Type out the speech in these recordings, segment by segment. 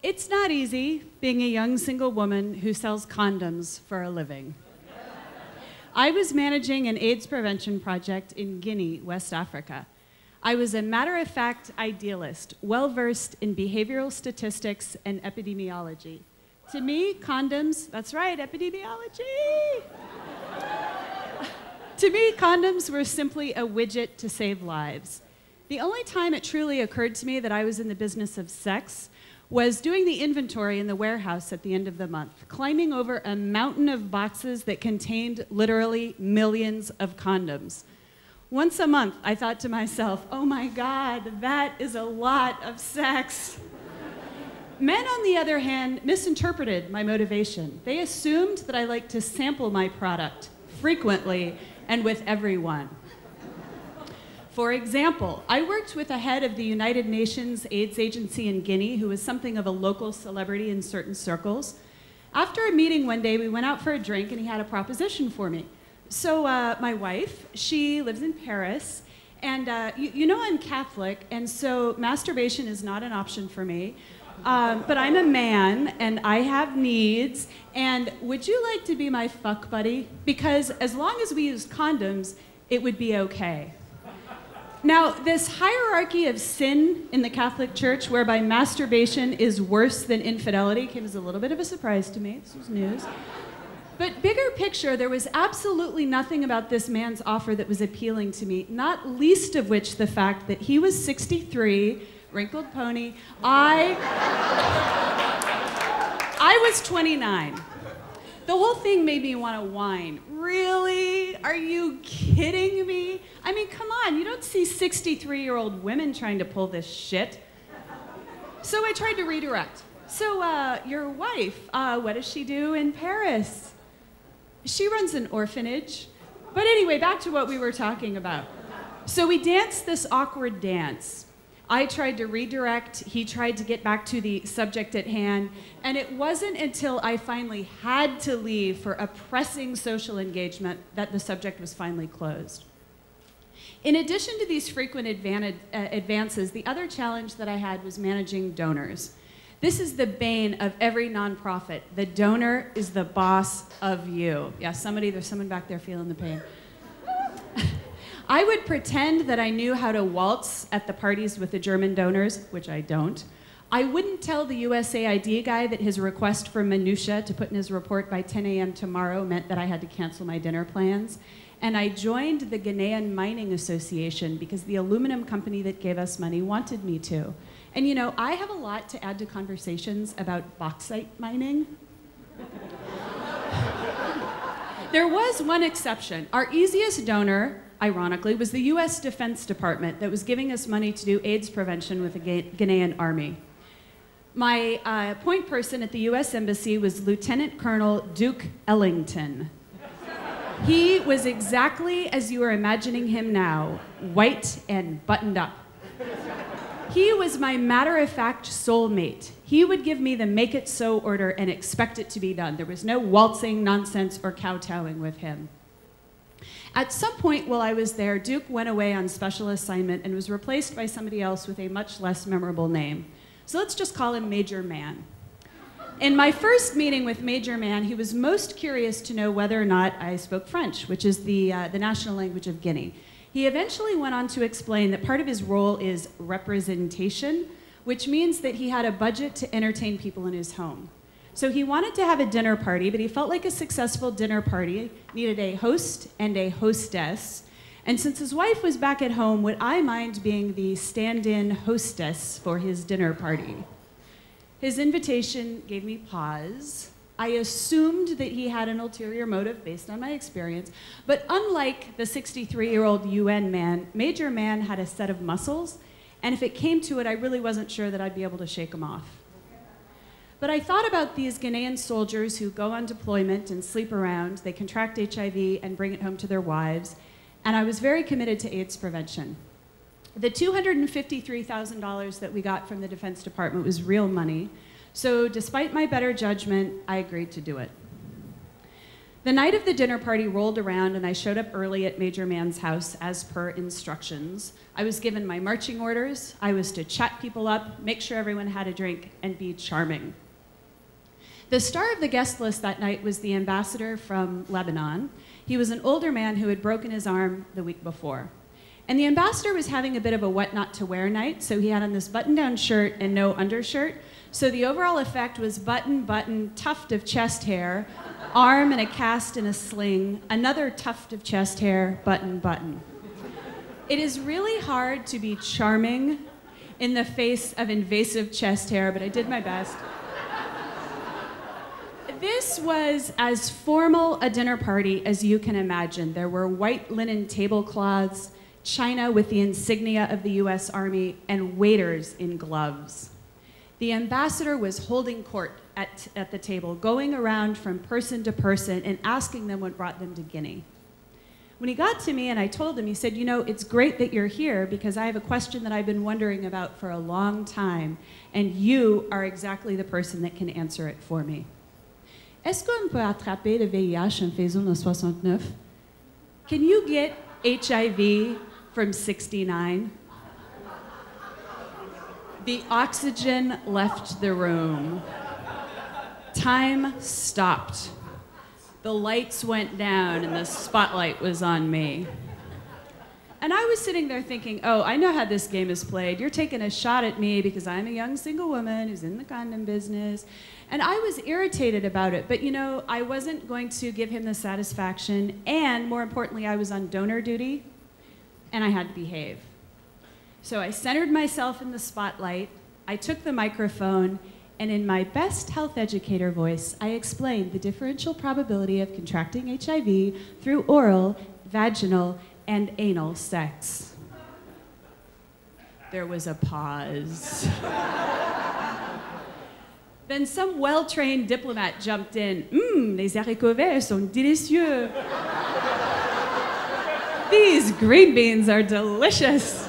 It's not easy being a young single woman who sells condoms for a living. I was managing an AIDS prevention project in Guinea, West Africa. I was a matter-of-fact idealist, well-versed in behavioral statistics and epidemiology. To me, condoms, that's right, epidemiology. To me, condoms were simply a widget to save lives. The only time it truly occurred to me that I was in the business of sex was doing the inventory in the warehouse at the end of the month, climbing over a mountain of boxes that contained literally millions of condoms. Once a month, I thought to myself, oh my God, that is a lot of sex. Men, on the other hand, misinterpreted my motivation. They assumed that I liked to sample my product frequently and with everyone. For example, I worked with a head of the United Nations AIDS agency in Guinea who was something of a local celebrity in certain circles. After a meeting one day, we went out for a drink and he had a proposition for me. So my wife, she lives in Paris, and you know I'm Catholic, and so masturbation is not an option for me. But I'm a man, and I have needs, and would you like to be my fuck buddy? Because as long as we use condoms, it would be okay. Now, this hierarchy of sin in the Catholic Church, whereby masturbation is worse than infidelity, came as a little bit of a surprise to me. This was news. But bigger picture, there was absolutely nothing about this man's offer that was appealing to me, not least of which the fact that he was 63, wrinkled pony. I was 29. The whole thing made me want to whine. Really? Are you kidding me? I mean, come on, you don't see 63-year-old women trying to pull this shit. So I tried to redirect. So your wife, what does she do in Paris? She runs an orphanage. But anyway, back to what we were talking about. So we danced this awkward dance. I tried to redirect, he tried to get back to the subject at hand, and it wasn't until I finally had to leave for a pressing social engagement that the subject was finally closed. In addition to these frequent advances, the other challenge that I had was managing donors. This is the bane of every nonprofit. The donor is the boss of you. Yeah, there's someone back there feeling the pain. I would pretend that I knew how to waltz at the parties with the German donors, which I don't. I wouldn't tell the USAID guy that his request for minutia to put in his report by 10 a.m. tomorrow meant that I had to cancel my dinner plans. And I joined the Ghanaian Mining Association because the aluminum company that gave us money wanted me to. And you know, I have a lot to add to conversations about bauxite mining. There was one exception. Our easiest donor, ironically, was the US Defense Department that was giving us money to do AIDS prevention with the Ghanaian army. My point person at the US Embassy was Lieutenant Colonel Duke Ellington. He was exactly as you are imagining him now, white and buttoned up. He was my matter-of-fact soulmate. He would give me the make-it-so order and expect it to be done. There was no waltzing nonsense or kowtowing with him. At some point while I was there, Duke went away on special assignment and was replaced by somebody else with a much less memorable name. So let's just call him Major Man. In my first meeting with Major Man, he was most curious to know whether or not I spoke French, which is the national language of Guinea. He eventually went on to explain that part of his role is representation, which means that he had a budget to entertain people in his home. So he wanted to have a dinner party, but he felt like a successful dinner party needed a host and a hostess. And since his wife was back at home, would I mind being the stand-in hostess for his dinner party? His invitation gave me pause. I assumed that he had an ulterior motive based on my experience, but unlike the 63-year-old UN man, Major Man had a set of muscles, and if it came to it, I really wasn't sure that I'd be able to shake them off. But I thought about these Ghanaian soldiers who go on deployment and sleep around, they contract HIV and bring it home to their wives, and I was very committed to AIDS prevention. The $253,000 that we got from the Defense Department was real money, so despite my better judgment, I agreed to do it. The night of the dinner party rolled around and I showed up early at Major Man's house as per instructions. I was given my marching orders. I was to chat people up, make sure everyone had a drink, and be charming. The star of the guest list that night was the ambassador from Lebanon. He was an older man who had broken his arm the week before. And the ambassador was having a bit of a what not to wear night, so he had on this button-down shirt and no undershirt. So the overall effect was button, button, tuft of chest hair, arm in a cast in a sling, another tuft of chest hair, button, button. It is really hard to be charming in the face of invasive chest hair, but I did my best. This was as formal a dinner party as you can imagine. There were white linen tablecloths, china with the insignia of the US Army, and waiters in gloves. The ambassador was holding court at the table, going around from person to person and asking them what brought them to Guinea. When he got to me and I told him, he said, you know, it's great that you're here because I have a question that I've been wondering about for a long time, and you are exactly the person that can answer it for me. Est-ce qu'on peut attraper le VIH en faisant le 69? Can you get HIV from 69? The oxygen left the room. Time stopped. The lights went down and the spotlight was on me. And I was sitting there thinking, oh, I know how this game is played. You're taking a shot at me because I'm a young single woman who's in the condom business. And I was irritated about it, but you know, I wasn't going to give him the satisfaction, and more importantly, I was on donor duty, and I had to behave. So I centered myself in the spotlight, I took the microphone, and in my best health educator voice, I explained the differential probability of contracting HIV through oral, vaginal, and anal sex. There was a pause. Then some well-trained diplomat jumped in. Les haricots verts sont délicieux. These green beans are delicious.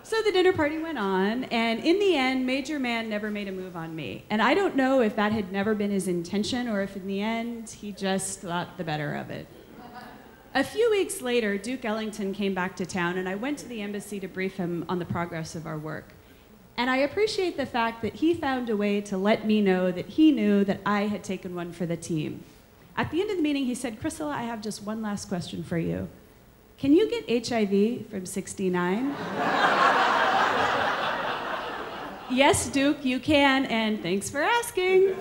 So the dinner party went on, and in the end, Major Man never made a move on me. And I don't know if that had never been his intention or if in the end, he just thought the better of it. A few weeks later, Duke Ellington came back to town, and I went to the embassy to brief him on the progress of our work. And I appreciate the fact that he found a way to let me know that he knew that I had taken one for the team. At the end of the meeting, he said, Krisila, I have just one last question for you. Can you get HIV from 69? Yes, Duke, you can, and thanks for asking.